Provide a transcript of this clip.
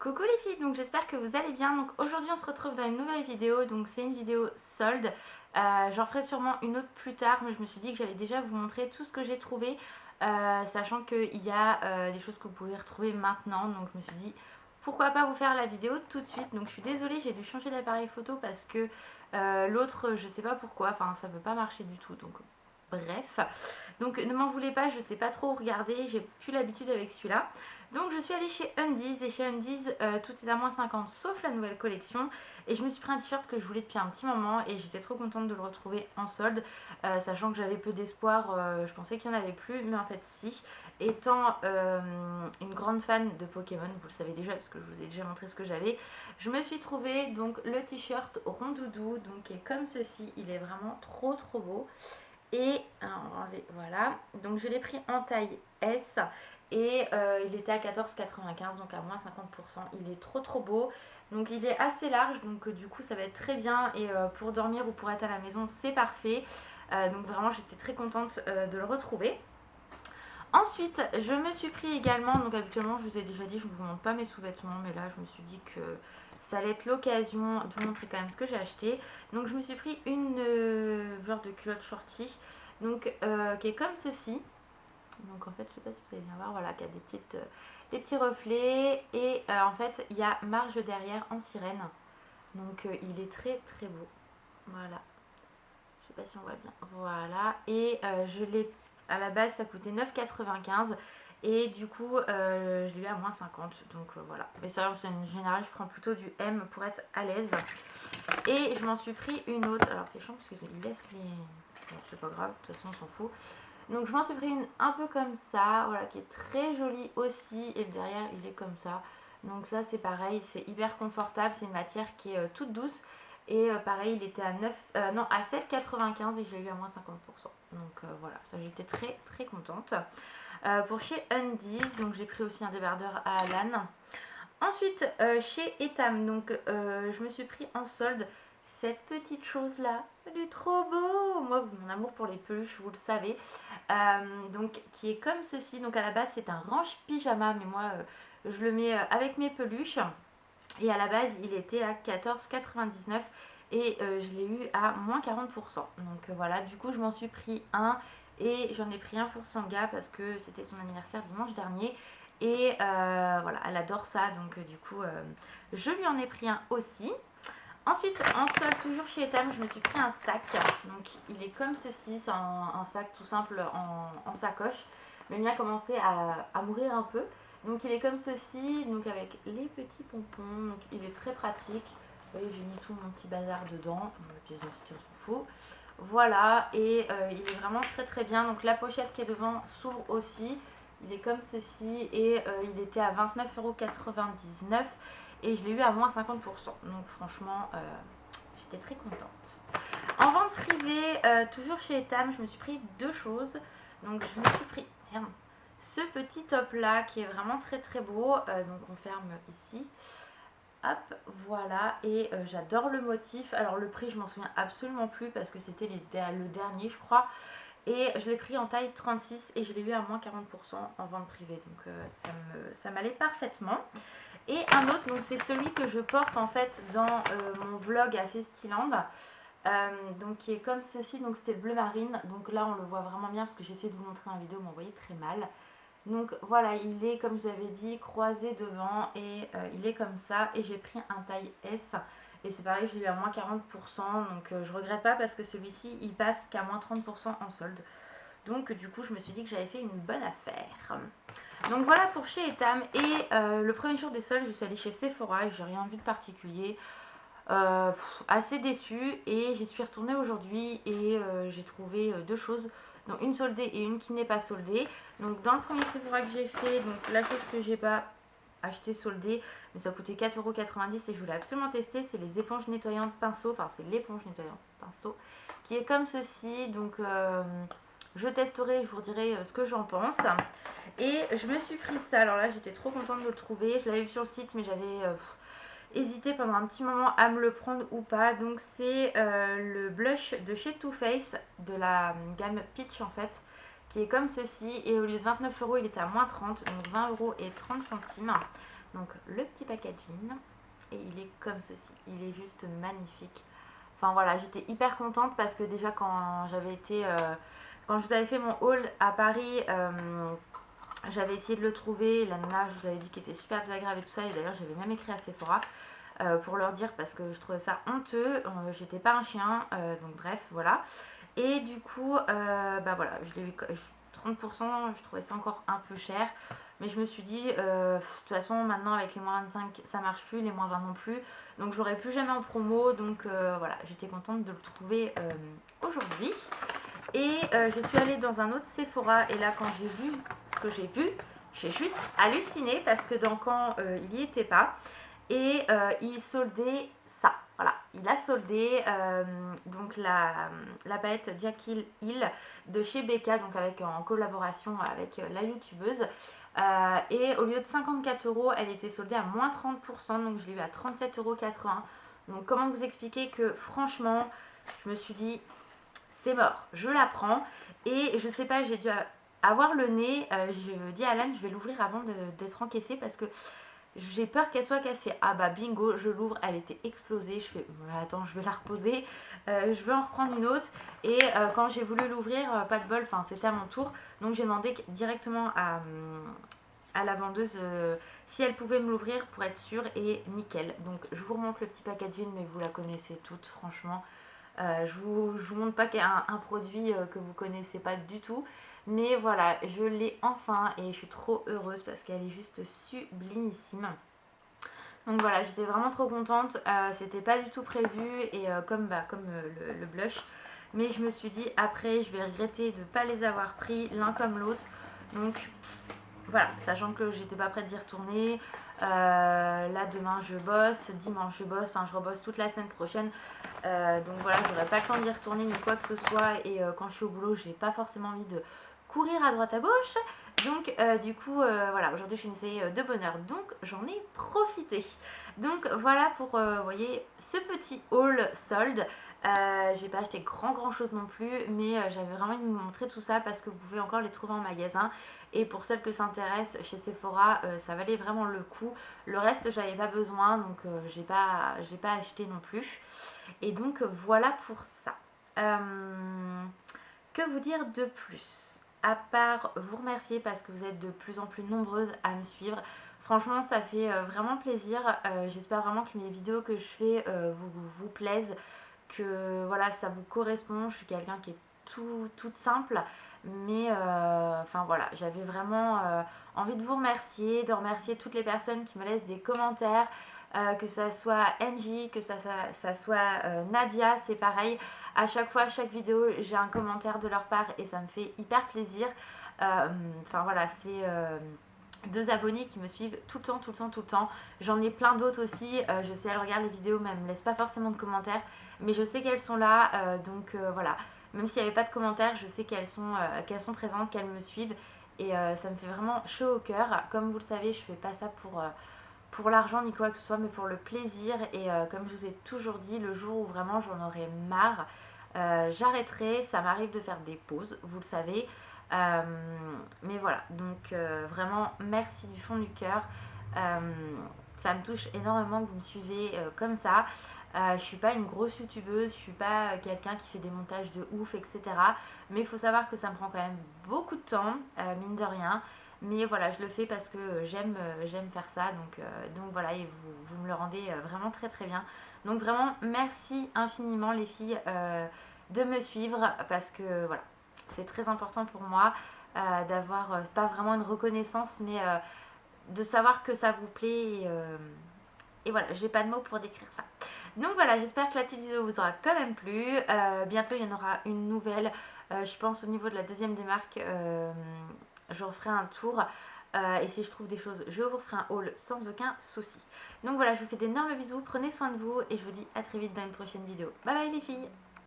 Coucou les filles, donc j'espère que vous allez bien. Donc aujourd'hui on se retrouve dans une nouvelle vidéo, donc c'est une vidéo solde. J'en ferai sûrement une autre plus tard, mais je me suis dit que j'allais déjà vous montrer tout ce que j'ai trouvé, sachant qu'il y a des choses que vous pouvez retrouver maintenant. Donc je me suis dit pourquoi pas vous faire la vidéo tout de suite. Donc je suis désolée, j'ai dû changer d'appareil photo parce que l'autre je sais pas pourquoi, enfin ça veut pas marcher du tout. Donc bref, donc ne m'en voulez pas, je sais pas trop regarder, j'ai plus l'habitude avec celui-là. Donc je suis allée chez Undies et chez Undies tout est à moins 50 sauf la nouvelle collection. Et je me suis pris un t-shirt que je voulais depuis un petit moment et j'étais trop contente de le retrouver en solde, sachant que j'avais peu d'espoir, je pensais qu'il n'y en avait plus, mais en fait si. Étant une grande fan de Pokémon, vous le savez déjà parce que je vous ai déjà montré ce que j'avais, je me suis trouvé donc le t-shirt rondoudou, donc qui est comme ceci, il est vraiment trop beau. Et alors, on va enlever, voilà, donc je l'ai pris en taille S et il était à 14,95 donc à moins 50%. Il est trop beau, donc il est assez large, donc du coup ça va être très bien et pour dormir ou pour être à la maison c'est parfait. Donc vraiment j'étais très contente de le retrouver. Ensuite, je me suis pris également, donc habituellement je vous ai déjà dit, je ne vous montre pas mes sous-vêtements, mais là je me suis dit que ça allait être l'occasion de vous montrer quand même ce que j'ai acheté. Donc je me suis pris une genre de culotte shorty, donc qui est comme ceci. Donc en fait, je sais pas si vous allez bien voir, voilà, qui a des petits reflets et en fait il y a marge derrière en sirène. Donc il est très beau. Voilà. Je sais pas si on voit bien. Voilà. Et je l'ai à la base ça coûtait 9,95 et du coup je l'ai eu à moins 50. Donc voilà. Mais ça en général je prends plutôt du M pour être à l'aise. Et je m'en suis pris une autre. Alors c'est chiant parce qu'ils laissent les. Bon, c'est pas grave, de toute façon on s'en fout. Donc je m'en suis pris une un peu comme ça, voilà, qui est très jolie aussi. Et derrière il est comme ça. Donc ça c'est pareil, c'est hyper confortable. C'est une matière qui est toute douce. Et pareil, il était à 7,95 et je l'ai eu à moins 50%. Donc voilà, ça j'étais très contente. Pour chez Undies, donc j'ai pris aussi un débardeur à Alan. Ensuite, chez Etam, donc je me suis pris en solde cette petite chose là, du trop beau. Moi, mon amour pour les peluches, vous le savez. Donc qui est comme ceci. Donc à la base, c'est un range pyjama, mais moi, je le mets avec mes peluches. Et à la base, il était à 14,99 et je l'ai eu à moins 40%. Donc voilà, du coup, je m'en suis pris un et j'en ai pris un pour Sanga parce que c'était son anniversaire dimanche dernier. Et voilà, elle adore ça, donc du coup, je lui en ai pris un aussi. Ensuite, en solde, toujours chez Etam, je me suis pris un sac. Donc il est comme ceci, c'est un sac tout simple en sacoche. Mais le mien a commencé à mourir un peu. Donc il est comme ceci, donc avec les petits pompons, donc il est très pratique. Vous voyez, j'ai mis tout mon petit bazar dedans, la pièce d'identité on s'en fout. Voilà, et il est vraiment très bien. Donc la pochette qui est devant s'ouvre aussi, il est comme ceci et il était à 29,99 € et je l'ai eu à moins 50%. Donc franchement, j'étais très contente. En vente privée, toujours chez Etam, je me suis pris deux choses. Donc je me suis pris ce petit top là qui est vraiment très beau. Donc on ferme ici. Hop, voilà. Et j'adore le motif. Alors le prix, je m'en souviens absolument plus parce que c'était le dernier, je crois. Et je l'ai pris en taille 36 et je l'ai eu à moins 40% en vente privée. Donc ça m'allait parfaitement. Et un autre, donc c'est celui que je porte en fait dans mon vlog à Festiland. Donc qui est comme ceci, donc c'était le bleu marine. Donc là on le voit vraiment bien parce que j'ai essayé de vous montrer en vidéo mais on voyait très mal. Donc voilà, il est comme je vous avais dit croisé devant et il est comme ça. Et j'ai pris un taille S et c'est pareil, je l'ai eu à moins 40%. Donc je regrette pas parce que celui-ci il passe qu'à moins 30% en solde. Donc du coup je me suis dit que j'avais fait une bonne affaire. Donc voilà pour chez Etam. Et le premier jour des soldes je suis allée chez Sephora et j'ai rien vu de particulier. Assez déçue et j'y suis retournée aujourd'hui et j'ai trouvé deux choses, donc une soldée et une qui n'est pas soldée. Donc dans le premier Sephora que j'ai fait, donc la chose que j'ai pas acheté soldée mais ça coûtait 4,90 € et je voulais absolument tester, c'est les éponges nettoyantes pinceau, enfin c'est l'éponge nettoyante pinceau qui est comme ceci. Donc je testerai, je vous dirai ce que j'en pense. Et je me suis pris ça, alors là j'étais trop contente de le trouver, je l'avais vu sur le site mais j'avais hésité pendant un petit moment à me le prendre ou pas. Donc c'est le blush de chez Too Faced de la gamme Peach en fait, qui est comme ceci et au lieu de 29 € il était à moins 30, donc 20,30 €. Donc le petit packaging, et il est comme ceci, il est juste magnifique. Enfin voilà, j'étais hyper contente parce que déjà quand j'avais été, quand je vous avais fait mon haul à Paris, j'avais essayé de le trouver. La nana, je vous avais dit qu'il était super désagréable et tout ça, et d'ailleurs j'avais même écrit à Sephora pour leur dire parce que je trouvais ça honteux. J'étais pas un chien, donc bref, voilà. Et du coup, bah voilà, je l'ai eu 30%, je trouvais ça encore un peu cher. Mais je me suis dit, de toute façon, maintenant avec les moins 25, ça marche plus, les moins 20 non plus. Donc je l'aurai plus jamais en promo. Donc voilà, j'étais contente de le trouver aujourd'hui. Et je suis allée dans un autre Sephora. Et là, quand j'ai vu ce que j'ai juste halluciné parce que dans quand il n'y était pas. Et il soldait ça. Voilà, il a soldé donc la palette Jekyll Hill de chez Becca, donc en collaboration avec la youtubeuse. Et au lieu de 54 €, elle était soldée à moins 30%, donc je l'ai eu à 37,80 €. Donc comment vous expliquer que franchement, je me suis dit, c'est mort, je la prends. Et je sais pas, j'ai dû avoir le nez, je dis à Alan, je vais l'ouvrir avant d'être encaissée parce que j'ai peur qu'elle soit cassée. Ah bah bingo, je l'ouvre, elle était explosée. Je fais, attends, je vais la reposer. Je veux en reprendre une autre. Et quand j'ai voulu l'ouvrir, pas de bol, enfin c'était à mon tour. Donc j'ai demandé directement à la vendeuse si elle pouvait me l'ouvrir pour être sûre. Et nickel. Donc je vous remontre le petit packaging, mais vous la connaissez toutes, franchement. Je vous montre pas qu'il y a un produit que vous connaissez pas du tout. Mais voilà, je l'ai enfin et je suis trop heureuse parce qu'elle est juste sublimissime. Donc voilà, j'étais vraiment trop contente. C'était pas du tout prévu et comme le blush. Mais je me suis dit après, je vais regretter de ne pas les avoir pris l'un comme l'autre. Donc voilà, sachant que j'étais pas prête d'y retourner. Là demain je bosse, dimanche je bosse, enfin je rebosse toute la semaine prochaine. Donc voilà, j'aurai pas le temps d'y retourner ni quoi que ce soit. Et quand je suis au boulot, j'ai pas forcément envie de courir à droite à gauche. Donc du coup voilà, aujourd'hui je finissais de bonne heure, donc j'en ai profité. Donc voilà pour vous voyez ce petit haul solde. J'ai pas acheté grand chose non plus, mais j'avais vraiment envie de vous montrer tout ça parce que vous pouvez encore les trouver en magasin. Et pour celles que ça intéresse, chez Sephora, ça valait vraiment le coup. Le reste, j'avais pas besoin, donc j'ai pas acheté non plus. Et donc voilà pour ça. Que vous dire de plus? À part vous remercier parce que vous êtes de plus en plus nombreuses à me suivre. Franchement, ça fait vraiment plaisir. J'espère vraiment que mes vidéos que je fais vous plaisent, que voilà, ça vous correspond. Je suis quelqu'un qui est toute simple, mais enfin voilà, j'avais vraiment envie de vous remercier, de remercier toutes les personnes qui me laissent des commentaires, que ça soit Angie, que ça soit Nadia, c'est pareil. À chaque fois, à chaque vidéo, j'ai un commentaire de leur part et ça me fait hyper plaisir. Enfin voilà, c'est 2 abonnés qui me suivent tout le temps. J'en ai plein d'autres aussi. Je sais, elles regardent les vidéos, mais elles me laissent pas forcément de commentaires. Mais je sais qu'elles sont là. Donc voilà, même s'il n'y avait pas de commentaires, je sais qu'elles sont présentes, qu'elles me suivent. Et ça me fait vraiment chaud au cœur. Comme vous le savez, je fais pas ça pour l'argent ni quoi que ce soit, mais pour le plaisir. Et comme je vous ai toujours dit, le jour où vraiment j'en aurai marre, j'arrêterai. Ça m'arrive de faire des pauses, vous le savez. Mais voilà, donc vraiment merci du fond du cœur. Ça me touche énormément que vous me suivez comme ça. Je suis pas une grosse youtubeuse, je suis pas quelqu'un qui fait des montages de ouf, etc. Mais il faut savoir que ça me prend quand même beaucoup de temps, mine de rien. Mais voilà, je le fais parce que j'aime faire ça. Donc voilà, et vous me le rendez vraiment très bien. Donc vraiment, merci infiniment les filles de me suivre parce que voilà, c'est très important pour moi d'avoir pas vraiment une reconnaissance, mais de savoir que ça vous plaît. Et voilà, j'ai pas de mots pour décrire ça. Donc voilà, j'espère que la petite vidéo vous aura quand même plu. Bientôt, il y en aura une nouvelle. Je pense au niveau de la deuxième des marques, je referai un tour. Et si je trouve des choses, je vous referai un haul sans aucun souci. Donc voilà, je vous fais d'énormes bisous, prenez soin de vous et je vous dis à très vite dans une prochaine vidéo. Bye bye les filles!